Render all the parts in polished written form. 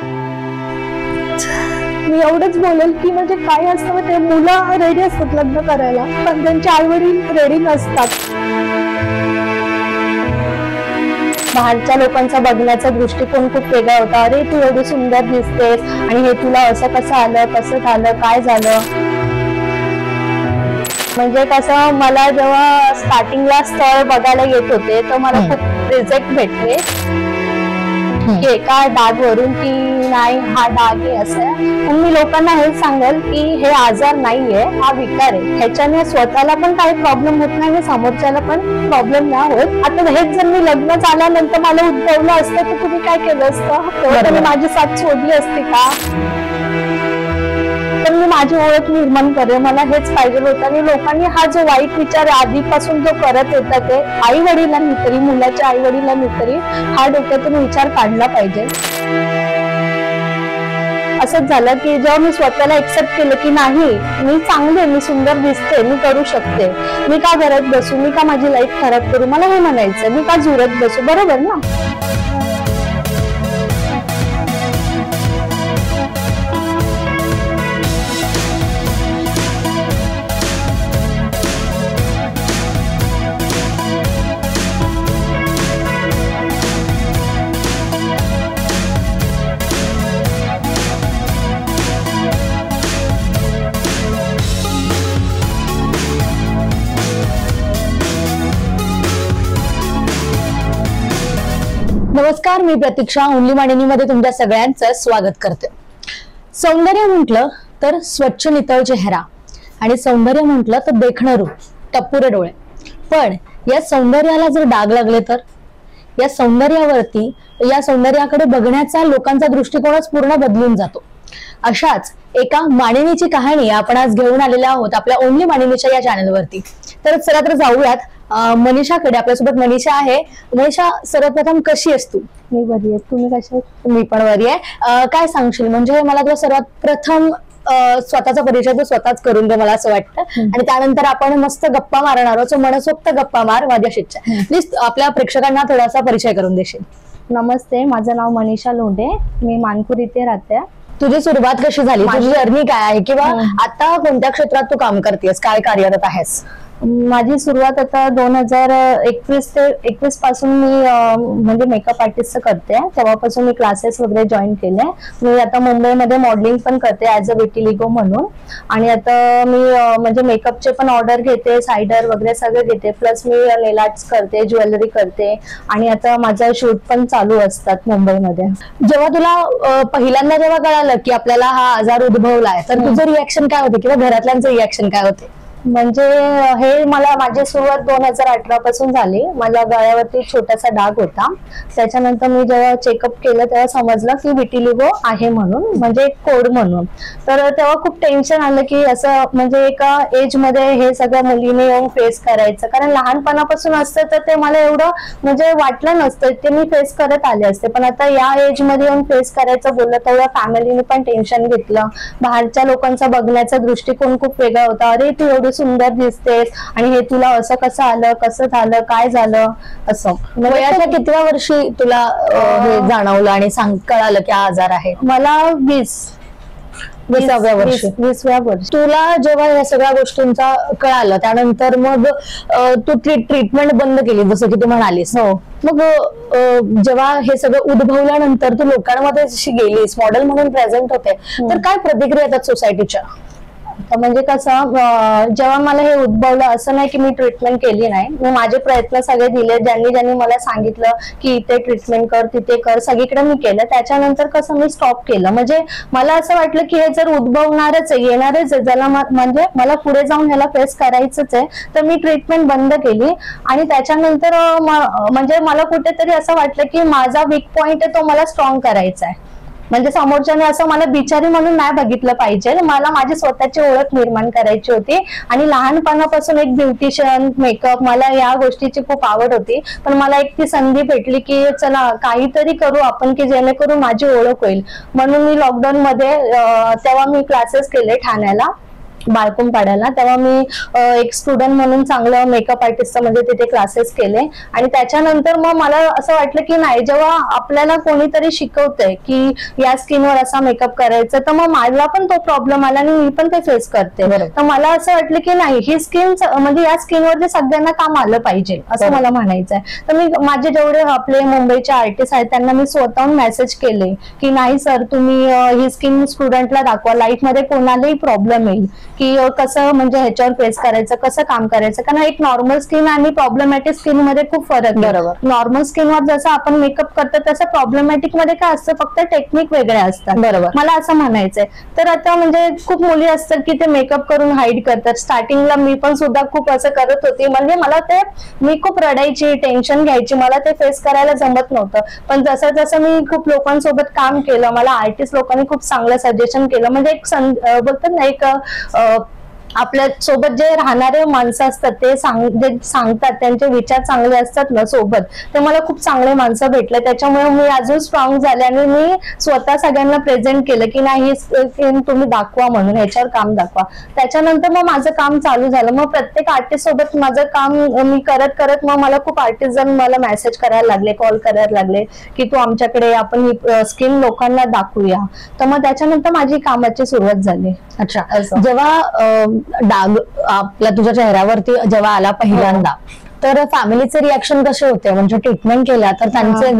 मी एवढंच बोलेल की म्हणजे काय असतं ते, मुलं रेडी असतात लग्न करायला पण त्यांचे आई वडील रेडी नसतात. बाहेरच्या लोकांचा बघण्याचा दृष्टिकोन खूप वेगळा होता. अरे तू एवढी सुंदर दिसतेस आणि हे तुला असं कसं आलं, कसं झालं, काय झालं. म्हणजे कसं, मला जेव्हा स्टार्टिंगला स्थळ बघायला येत होते तर मला खूप रिजेक्ट भेटले की एका डाग वरून की नाही हा डाग आहे असं. पण मी लोकांना हेच सांगेल की हे आजार नाहीये, हा विकार आहे. ह्याच्याने स्वतःला पण काही प्रॉब्लेम होत नाही, समोरच्याला पण प्रॉब्लेम नाही होत. आता हेच जर मी लग्न झाल्यानंतर मला उद्भवलं असतं तर तुम्ही काय केलं असतं, तेव्हा तुम्ही माझी साथ सोडली असती का? तर मी माझी ओळख निर्माण करेन, मला हेच पाहिजे होतं. आणि लोकांनी हा जो वाईट विचार आधीपासून जो करत होता ते आई वडिलांनी तरी, मुलाच्या आई वडिलांनी तरी हा डोक्यातून विचार काढला पाहिजे. असंच झालं की जेव्हा मी स्वतःला एक्सेप्ट केलं की नाही मी चांगले, मी सुंदर दिसते, मी करू शकते, मी का घरात बसू, मी का माझी लाईफ खराब करू, मला हे म्हणायचं, मी का झुरत बसू, बरोबर ना? नमस्कार, मी प्रतीक्षा ओनली मानिनीमध्ये तुमच्या सगळ्यांचं स्वागत करते. सौंदर्य म्हटलं तर स्वच्छ नितळ चेहरा आणि सौंदर्य म्हटलं तर देखणं रूप, टप्पुरे डोळे. पण या सौंदर्याला जर डाग लागले तर या सौंदर्यावरती, या सौंदर्याकडे बघण्याचा लोकांचा दृष्टिकोनच पूर्ण बदलून जातो. अशाच एका मानिनीची कहाणी आपण आज घेऊन आलेल्या आहोत आपल्या ओनली मानिनीच्या या चॅनलवरती. तर चला तर जाऊयात मनीषाकडे. आपल्यासोबत मनीषा आहे. मनीषा, सर्वप्रथम कशी आहेस तू? मी बरी आहे, तुम्ही कशा आहेत? मी पण बरी आहे. काय सांगशील, म्हणजे मला तुला सर्वात प्रथम स्वतःचा परिचय तू स्वतःच करून दे मला असं वाटतं, आणि त्यानंतर आपण मस्त गप्पा मारणार आहोत. मनसोक्त गप्पा मार माझ्याशी. प्लीज आपल्या प्रेक्षकांना थोडासा परिचय करून देशील? नमस्ते, माझं नाव मनीषा लोंढे, मी मानपूर इथे राहते. तुझी सुरुवात कशी झाली, तुझी जर्नी काय आहे, किंवा आता कोणत्या क्षेत्रात तू काम करतेस, काय कार्यरत आहेस? माझी सुरुवात आता 2021 ते 21 पासून मी म्हणजे मेकअप आर्टिस्ट करते. तेव्हापासून मी क्लासेस वगैरे जॉईन केले. मी आता मुंबईमध्ये मॉडेलिंग पण करते ऍज अ विटिलिगो म्हणून. आणि आता मी म्हणजे मेकअपचे पण ऑर्डर घेते, सायडर वगैरे सगळे घेते. प्लस मी नेल आर्ट्स करते, ज्वेलरी करते, आणि आता माझा शूट पण चालू असतात मुंबईमध्ये. जेव्हा तुला पहिल्यांदा जेव्हा कळालं की आपल्याला हा आजार उद्भवलाय तर तुझं रिॲक्शन काय होते, किंवा घरातल्यांचं रिॲक्शन काय होते? म्हणजे हे माझी सुरुवात 2018 पासून झाली. माझ्या गळ्यावरती छोटासा डाग होता. त्याच्यानंतर मी जेव्हा चेकअप केलं तेव्हा समजलं की विटिलिगो आहे म्हणून, म्हणजे एक कोड म्हणून. तर तेव्हा खूप टेन्शन आलं की असं म्हणजे एका एज मध्ये हे सगळ्या मुलीने येऊन फेस करायचं, कारण लहानपणापासून असतं तर ते मला एवढं म्हणजे वाटलं नसतं, ते मी फेस करत आले असते. पण आता या एज मध्ये येऊन फेस करायचं बोललं तेवढं फॅमिलीने पण टेन्शन घेतलं. बाहेरच्या लोकांचा बघण्याचा दृष्टिकोन खूप वेगळा होता. अरे तू एवढी सुंदर दिसतेस आणि हे तुला असं कसं आलं, कसं झालं, काय झालं असं. वयाच्या कितव्या वर्षी तुला हे जाणवलं आणि कळालं की आजार आहे? मला 20व्या वर्षी. तुला जेव्हा या सगळ्या गोष्टींचा कळालं त्यानंतर मग तू ट्रीटमेंट बंद केली जसं की तू म्हणालीस. हो. मग जेव्हा हे सगळं उद्भवल्यानंतर तू लोकांमध्ये जशी गेलीस, मॉडेल म्हणून प्रेझेंट होते, तर काय प्रतिक्रिया येतात सोसायटीच्या? म्हणजे कसं, जेव्हा मला हे उद्भवलं असं नाही की मी ट्रीटमेंट केली नाही. मी माझे प्रयत्न सगळे दिले, ज्यांनी मला सांगितलं की इथे ट्रीटमेंट कर, तिथे कर, सगळीकडे मी केलं. त्याच्यानंतर कसं मी स्टॉप केलं. म्हणजे मला असं वाटलं की हे जर उद्भवणारच आहे, येणारच आहे, ज्याला म्हणजे मला पुढे जाऊन ह्याला फेस करायचंच आहे, तर मी ट्रीटमेंट बंद केली. आणि त्याच्यानंतर म्हणजे मला कुठेतरी असं वाटलं की माझा वीक पॉइंट आहे तो मला स्ट्रॉंग करायचा आहे. म्हणजे समोरच्याने असं मला बिचारी म्हणून नाही बघितलं पाहिजे, मला माझी स्वतःची ओळख निर्माण करायची होती. आणि लहानपणापासून एक ब्युटिशियन, मेकअप, मला या गोष्टीची खूप आवड होती. पण मला एक ती संधी भेटली की चला काहीतरी करू आपण की जेणेकरून माझी ओळख होईल. म्हणून मी लॉकडाऊन मध्ये तेव्हा मी क्लासेस केले ठाण्याला. बाळकुंभ पाडायला, तेव्हा मी एक स्टुडंट म्हणून चांगलं मेकअप आर्टिस्ट म्हणजे तिथे क्लासेस केले. आणि त्याच्यानंतर मग मला असं वाटलं की नाही, जेव्हा आपल्याला कोणीतरी शिकवतंय की या स्किनवर असा मेकअप करायचा, तर मग मला पण तो प्रॉब्लेम आला आणि मी पण ते फेस करते. तर मला असं वाटलं की नाही, ही स्किन म्हणजे या स्किनवर जे सगळ्यांना काम आलं पाहिजे असं मला म्हणायचंय. तर मी माझे जेवढे आपले मुंबईचे आर्टिस्ट आहेत त्यांना मी स्वतःहून मेसेज केले की नाही सर, तुम्ही ही स्किन स्टुडंटला दाखवा, लाईफ मध्ये कोणालाही प्रॉब्लेम येईल की कसं म्हणजे ह्याच्यावर फेस करायचं, कसं काम करायचं. कारण एक नॉर्मल स्किन आणि प्रॉब्लेमॅटिक स्किन मध्ये खूप फरक आहे. नॉर्मल स्किनवर जसं आपण मेकअप करतो तसं प्रॉब्लेमॅटिक मध्ये काय असतं, फक्त टेक्निक वेगळे असतात. बरोबर, मला असं म्हणायचंय. तर आता म्हणजे खूप मुली असतात की ते मेकअप करून हाईड करतात. स्टार्टिंगला मी पण सुद्धा खूप असं करत होती. म्हणजे मला ते, मी खूप रडायची, टेन्शन घ्यायची, मला ते फेस करायला जमत नव्हतं. पण जसं जसं मी खूप लोकांसोबत काम केलं, मला आर्टिस्ट लोकांनी खूप चांगलं सजेशन केलं. म्हणजे एक बोलतात ना, एक आपल्या सोबत जे राहणारे माणसं असतात ते जे सांगतात, त्यांचे विचार चांगले असतात ना सोबत, ते मला खूप चांगले माणसं भेटले. त्याच्यामुळे मी अजून स्ट्रॉंग झाले आणि मी स्वतः सगळ्यांना प्रेझेंट केलं की नाही, तुम्ही दाखवा म्हणून, ह्याच्यावर काम दाखवा. त्याच्यानंतर मग माझं काम चालू झालं. मग प्रत्येक आर्टिस्ट सोबत माझं काम मी करत करत मग मला खूप आर्टिस्ट जण मला मेसेज करायला लागले, कॉल करायला लागले की तू आमच्याकडे, आपण ही स्किन लोकांना दाखवूया. तर मग त्याच्यानंतर माझी कामाची सुरुवात झाली. अच्छा, जेव्हा डाग आपल्या तुझ्या चेहऱ्यावरती जेव्हा आला पहिल्यांदा, तर फॅमिलीचे रिॲक्शन कसे होते? म्हणजे ट्रीटमेंट केला तर त्यांचे,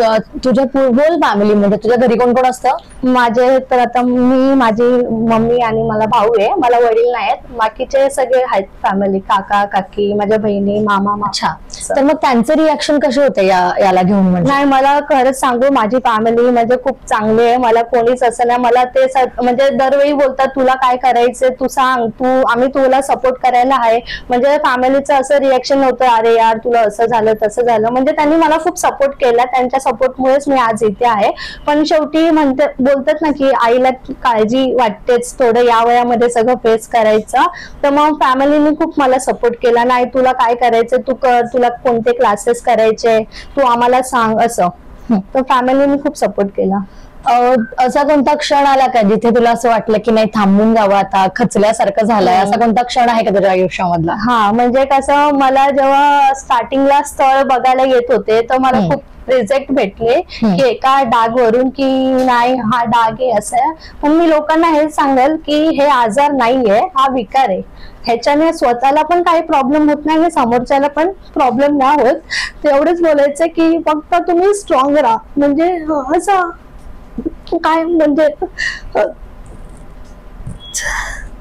तुझ्या होल फॅमिली म्हणजे तुझ्या घरी कोण कोण असतं? माझे तर आता मी, माझी मम्मी आणि मला भाऊ आहे, मला वडील नाहीत. बाकीचे सगळे आहेत फॅमिली, काका काकी, माझ्या बहिणी, मामा. अच्छा, तर मग त्यांचे रिॲक्शन कसे होते याला घेऊन? म्हणजे नाही, मला खरंच सांगू, माझी फॅमिली म्हणजे खूप चांगली आहे. मला कोणीच असं नाही, मला ते म्हणजे दरवेळी बोलतात तुला काय करायचंय तू सांग, आम्ही तुला सपोर्ट करायला आहे. म्हणजे फॅमिलीचं असं रिॲक्शन नव्हतं अरे यार तुला असं झालं तसं झालं. म्हणजे त्यांनी मला खूप सपोर्ट केला, त्यांच्या सपोर्टमुळेच मी आज इथे आहे. पण शेवटी बोलतात ना की आईला काळजी वाटतेच थोडं, या वयामध्ये सगळं फेस करायचं. तर मग फॅमिलीने खूप मला सपोर्ट केला, नाही तुला काय करायचं तू कर, तुला कोणते क्लासेस करायचे तू आम्हाला सांग, असं. तर फॅमिलीने खूप सपोर्ट केला. असा कोणता क्षण आला का जिथे तुला असं वाटलं की नाही, थांबून जावं आता, खचल्यासारखं झालंय, असा कोणता क्षण आहे का तुझ्या आयुष्यामधला? हा, म्हणजे कसं, मला जेव्हा स्टार्टिंगला स्थळ बघायला येत होते तर मला खूप रिजेक्ट भेटले की एका डाग वरून की नाही हा डाग आहे असं. पण मी लोकांना हे सांगेल की हे आजार नाहीये, हा विकार आहे. ह्याच्याने स्वतःला पण काही प्रॉब्लेम होत नाही आणि समोरच्याला पण प्रॉब्लेम नाही होत. तेवढंच बोलायचं की फक्त तुम्ही स्ट्रॉंग राहा. म्हणजे असं काय, म्हणजे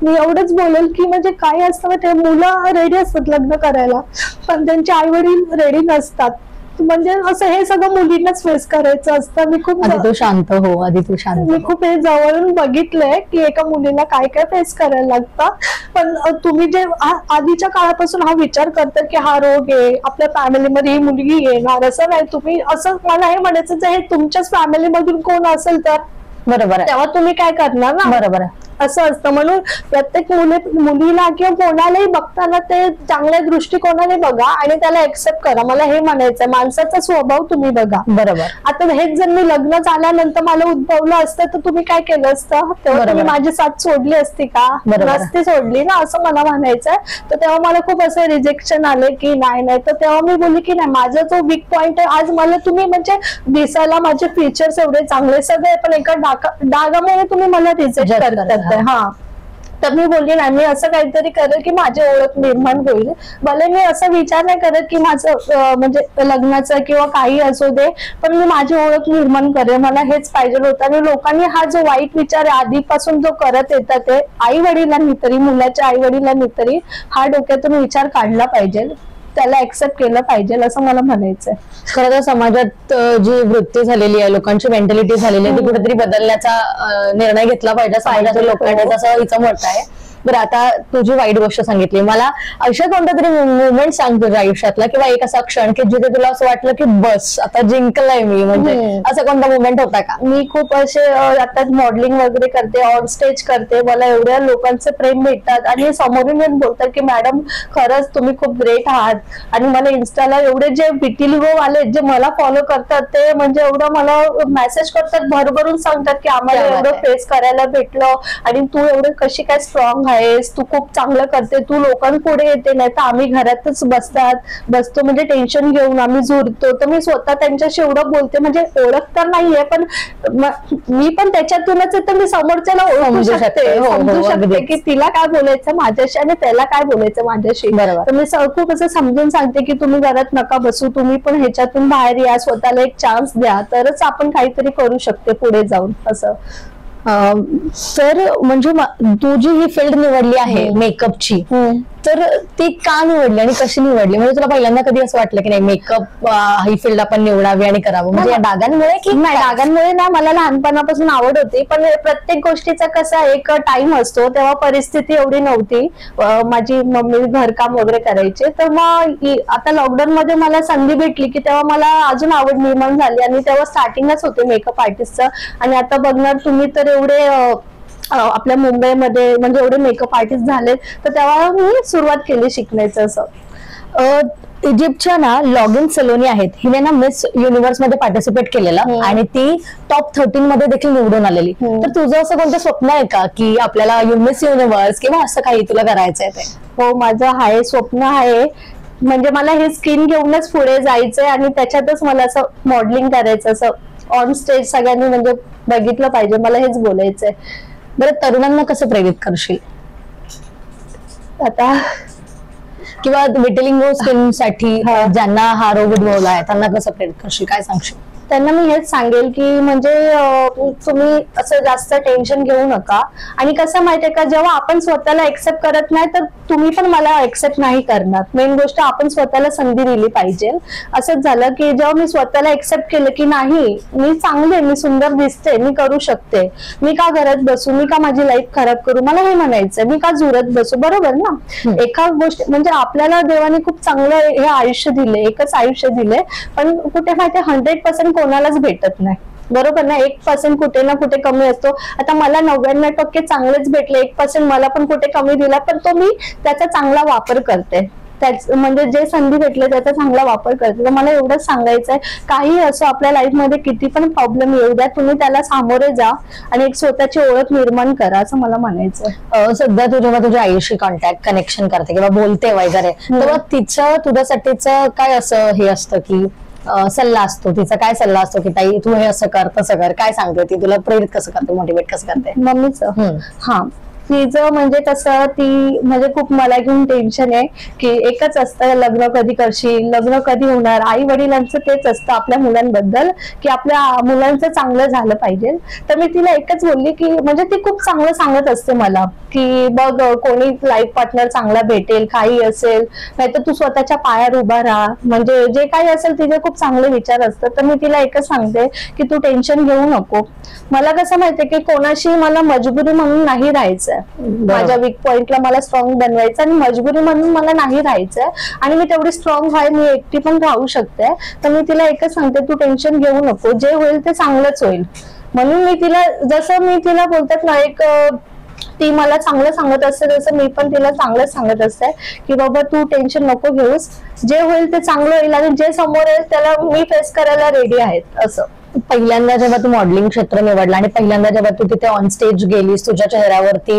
मी एवढंच बोलेल की म्हणजे काय असतं, ते मुलं रेडी असतात लग्न करायला पण त्यांचे आई वडील रेडी नसतात. म्हणजे असं हे सगळं मुलींनाच फेस करायचं असतं. मी खूप, आधी तू शांत हो, आधी तू शांत. मी खूप हे जवळून बघितलंय की एका मुलीला काय काय फेस करायला लागतं. पण तुम्ही जे आधीच्या काळापासून हा विचार करता की हा रोग आहे, आपल्या फॅमिलीमध्ये ही मुलगी येणार, असं नाही. तुम्ही असं, मला हे म्हणायचं हे तुमच्याच फॅमिली मधून कोण असेल तर बरोबर, तेव्हा तुम्ही काय करणार ना. बरोबर आहे, असं असतं. म्हणून प्रत्येक मुलीला किंवा कोणालाही बघताना ते चांगल्या दृष्टिकोनाने बघा आणि त्याला एक्सेप्ट करा. मला हे म्हणायचं, माणसाचा स्वभाव तुम्ही बघा. बरोबर. आता हेच जर मी लग्न झाल्यानंतर मला उद्भवलं असतं तर तुम्ही काय केलं असतं? तेव्हा तुम्ही माझी साथ सोडली असती का? नसती सोडली ना, असं मला म्हणायचंय. तर तेव्हा मला खूप असं रिजेक्शन आले की नाही नाही. तर तेव्हा मी बोलली की नाही, माझा जो वीक पॉइंट आहे, आज मला तुम्ही म्हणजे दिसायला माझे फीचर्स एवढे चांगले सगळे, पण एका डागामुळे तुम्ही मला रिजेक्ट करतात. हा, तर मी बोलली नाही, मी असं काहीतरी करेल की माझी ओळख निर्माण होईल. भले मी असं विचार नाही करत की माझं म्हणजे लग्नाचं किंवा काही असू दे, पण मी माझी ओळख निर्माण करेल. मला हेच पाहिजे होतं. आणि लोकांनी हा जो वाईट विचार आधीपासून जो करत येतात, ते आई वडिलांनी तरी, मुलाच्या आई वडिलांनी तरी हा डोक्यातून विचार काढला पाहिजे, त्याला एक्सेप्ट केलं पाहिजे, असं मला म्हणायचंय. खरं तर समाजात जी वृत्ती झालेली आहे, लोकांची मेंटॅलिटी झालेली आहे, ती कुठेतरी बदलण्याचा निर्णय घेतला पाहिजे समाजाच्या लोकांनी, असं हिचं मत आहे. बरं, आता तुझी वाईट गोष्ट सांगितली, मला अशा कोणता तरी मुवमेंट सांग तुझ्या आयुष्यातला, किंवा एक असा क्षण की जिथे तुला असं वाटलं की बस आता जिंकलंय मी, म्हणजे असा कोणता मुवमेंट होता का? मी खूप असे आता मॉडेलिंग वगैरे करते, ऑन स्टेज करते, मला एवढ्या लोकांचे प्रेम भेटतात आणि समोरून येऊन बोलतात की मॅडम खरंच तुम्ही खूप ग्रेट आहात. आणि मला इन्स्टाला एवढे जे विटिलिगो वाले जे मला फॉलो करतात ते म्हणजे एवढं मला मेसेज करतात, भरभरून सांगतात की आम्हाला एवढं फेस करायला भेटलं आणि तू एवढं कशी काय स्ट्रॉंग आहे. आहेस, तू खूप चांगलं करते, तू लोकांपुढे येते, नाही तर आम्ही घरातच बसतो म्हणजे टेन्शन घेऊन आम्ही झुरतो. तर मी स्वतः त्यांच्याशी एवढं बोलते, म्हणजे ओळख तर नाहीये पण मी पण त्याच्यातूनच आहे, तर मी समोरच्याला ओळखू शकते, समजू शकते की तिला काय बोलायचं माझ्याशी आणि त्याला काय बोलायचं माझ्याशी. तर मी खूप असं समजून सांगते की तुम्ही घरात नका बसू, तुम्ही पण ह्याच्यातून बाहेर या, स्वतःला एक चान्स द्या, तरच आपण काहीतरी करू शकते पुढे जाऊन असं. तर म्हणजे तू जी ही फील्ड निवडली आहे मेकअपची, तर ती का निवडली आणि कशी निवडली? म्हणजे तुला पहिल्यांदा कधी असं वाटलं की नाही मेकअप ही फील्ड आपण निवडावी आणि करावं, म्हणजे या डागांमुळे की नाही? डागांमुळे ना, मला लहानपणापासून आवड होती, पण प्रत्येक गोष्टीचा कसा एक टाइम असतो, तेव्हा परिस्थिती एवढी नव्हती, माझी मम्मी घरकाम वगैरे करायचे. तर मग आता लॉकडाऊन मध्ये मला संधी भेटली की तेव्हा मला अजून आवड निर्माण झाली आणि तेव्हा स्टार्टिंगच होते मेकअप आर्टिस्टचं. आणि आता बघणार तुम्ही तर एवढे आपल्या मुंबईमध्ये म्हणजे एवढे मेकअप आर्टिस्ट झाले, तर तेव्हा मी सुरुवात केली शिकण्याचं असं. इजिप्तच्या ना लॉगिन सलोनी आहेत, हिने ना मिस युनिव्हर्स मध्ये पार्टिसिपेट केलेलं आणि ती टॉप 13 मध्ये देखील निवडून आलेली. तर तुझं असं कोणतं स्वप्न आहे का की आपल्याला मिस युनिव्हर्स किंवा असं काही तुला करायचंय ते? हो, माझं आहे, स्वप्न आहे. म्हणजे मला हे स्किन घेऊनच पुढे जायचंय आणि त्याच्यातच मला असं मॉडेलिंग करायचं, असं ऑन स्टेज सगळ्यांनी म्हणजे बघितलं पाहिजे, मला हेच बोलायचंय. बरं, तरुणांना कसं प्रेरित करशील आता, किंवा विटिलिंगो स्किन साठी ज्यांना हा रोग उद्भवलाय त्यांना कसं प्रेरित करशील, काय सांगशील? त्यांना मी हेच सांगेल की म्हणजे तुम्ही असं जास्त टेन्शन घेऊ नका. आणि कसं माहितीये का, जेव्हा आपण स्वतःला एक्सेप्ट करत नाही तर तुम्ही पण मला एक्सेप्ट नाही करणार. मेन गोष्ट आपण स्वतःला संधी दिली पाहिजे. असंच झालं की जेव्हा मी स्वतःला एक्सेप्ट केलं की नाही, मी चांगले, मी सुंदर दिसते, मी करू शकते, मी का घरात बसू, मी का माझी लाईफ खराब करू, मला हे म्हणायचंय, मी का झुरत बसू, बरोबर ना? एका गोष्ट म्हणजे आपल्याला देवाने खूप चांगलं हे आयुष्य दिले, एकच आयुष्य दिले, पण कुठे माहिती 100% कोणालाच भेटत नाही, बरोबर ना? 1% कुठे ना कुठे कमी असतो. आता मला 99% चांगलेच भेटले, 1% मला पण कुठे कमी दिला, पण तो मी त्याचा चांगला वापर करते. त्याच म्हणजे जे संधी भेटले त्याचा चांगला वापर करते. तर मला एवढंच सांगायचंय, काही असो आपल्या लाईफ मध्ये किती पण प्रॉब्लेम येऊ द्या, तुम्ही त्याला सामोरे जा आणि एक स्वतःची ओळख निर्माण करा, असं मला म्हणायचंय. सध्या तू जेव्हा तुझ्या आईशी कनेक्शन करते किंवा बोलते वगैरे, तेव्हा तिचं तुझ्यासाठीचं काय असं हे असतं की सल्ला असतो, तिचा काय सल्ला असतो की ताई तू हे असं कर तसं कर, काय सांगते ती तुला, प्रेरित कसं करते, मोटिवेट कसं करते? मम्मीचं हा, तिचं म्हणजे कसं, ती म्हणजे खूप मला घेऊन टेन्शन आहे की एकच असतं, लग्न कधी करशील, लग्न कधी होणार. आई वडिलांचं तेच असतं आपल्या मुलांबद्दल की आपल्या मुलांचं चांगलं झालं पाहिजे. तर मी तिला एकच बोलली की म्हणजे ती खूप चांगलं सांगत असते मला की बघ, कोणी लाईफ पार्टनर चांगला भेटेल, काही असेल, नाहीतर तू स्वतःच्या पायावर उभा राहा, म्हणजे जे काही असेल तिचे खूप चांगले विचार असतात. तर मी तिला एकच सांगते की तू टेन्शन घेऊ नको. मला कसं माहितीये की कोणाशी मला मजबुरी म्हणून नाही राहायचंय, माझ्या वीक पॉइंटला मला स्ट्रॉंग बनवायचं आणि मजबुरी म्हणून मला नाही राहायचंय. आणि मी तेवढी स्ट्रॉंग आहे, मी एकटी पण राहू शकते. तर मी तिला एकच सांगते, तू टेन्शन घेऊ नको, जे होईल ते चांगलंच होईल. म्हणून मी तिला, जसं मी तिला बोलतात ना, एक ती मला चांगलं सांगत असते, तसं मी पण तिला चांगलंच सांगत असते की बाबा तू टेन्शन नको घेऊस, जे होईल ते चांगलं होईल आणि जे समोर येईल त्याला मी फेस करायला रेडी आहेत. असं. पहिल्यांदा जेव्हा तू मॉडेलिंग क्षेत्र निवडलं आणि पहिल्यांदा जेव्हा तू तिथे ऑन स्टेज गेलीस, तुझ्या चेहऱ्यावरती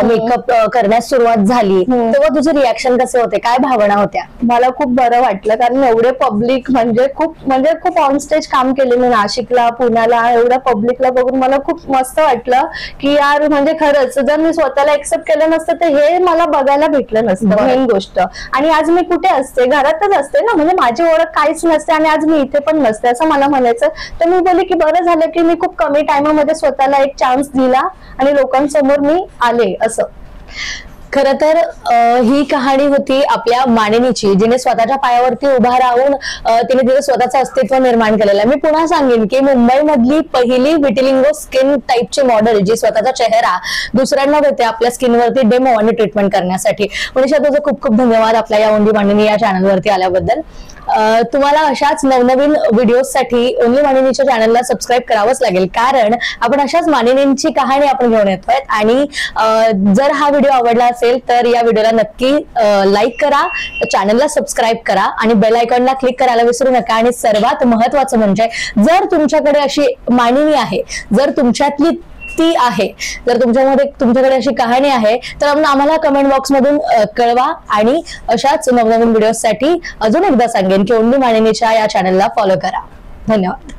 मेकअप करण्यास सुरुवात झाली, तेव्हा तुझे रिॲक्शन कसे होते, काय भावना होत्या? मला खूप बरं वाटलं, कारण एवढे पब्लिक म्हणजे खूप ऑन स्टेज काम केले मी नाशिकला, पुण्याला, एवढ्या पब्लिकला बघून मला खूप मस्त वाटलं की यार म्हणजे खरंच जर मी स्वतःला एक्सेप्ट केलं नसतं तर हे मला बघायला भेटलं नसतं, मेन गोष्ट. आणि आज मी कुठे असते, घरातच असते ना, म्हणजे माझी ओळख काहीच नसते आणि आज मी इथे पण नसते, असं मला म्हणायचं. तर मी बोलले की बरं झालं की मी खूप कमी टाइममध्ये स्वतःला एक चान्स दिला आणि लोकांसमोर मी आले. असं. खरं तर ही कहाणी होती आपल्या मानिनीची, जिने स्वतःच्या पायावरती उभा राहून तिने तिचं स्वतःचं अस्तित्व निर्माण केलेलं आहे. मी पुन्हा सांगेन की मुंबईमधली पहिली विटिलिंगो स्किन टाईपची मॉडेल जी स्वतःचा चेहरा दुसऱ्यांना देते आपल्या स्किनवरती डेमो आणि ट्रीटमेंट करण्यासाठी. मनीषा, तुझं खूप खूप धन्यवाद आपल्या या ओनली मानिनी या चॅनलवरती आल्याबद्दल. तुम्हाला अशाच नवनवीन व्हिडिओसाठी ओनली मानिनीच्या चॅनलला सबस्क्राईब करावंच लागेल, कारण आपण अशाच मानिनींची कहाणी आपण घेऊन येतोय. आणि जर हा व्हिडिओ आवडला असेल तर या व्हिडिओला नक्की लाईक करा, चॅनलला सबस्क्राईब करा आणि बेल आयकॉनला क्लिक करायला विसरू नका. आणि सर्वात महत्वाचं म्हणजे जर तुमच्याकडे अशी मानिनी आहे, जर तुमच्यातली ती आहे. जर तुमच्याकडे अशी कहाणी आहे तर आम्हाला कमेंट बॉक्स मधून कळवा. आणि अशाच नवनवीन व्हिडिओसाठी अजून एकदा सांगेन की ओन्ली मानिनीच्या या चॅनलला फॉलो करा. धन्यवाद.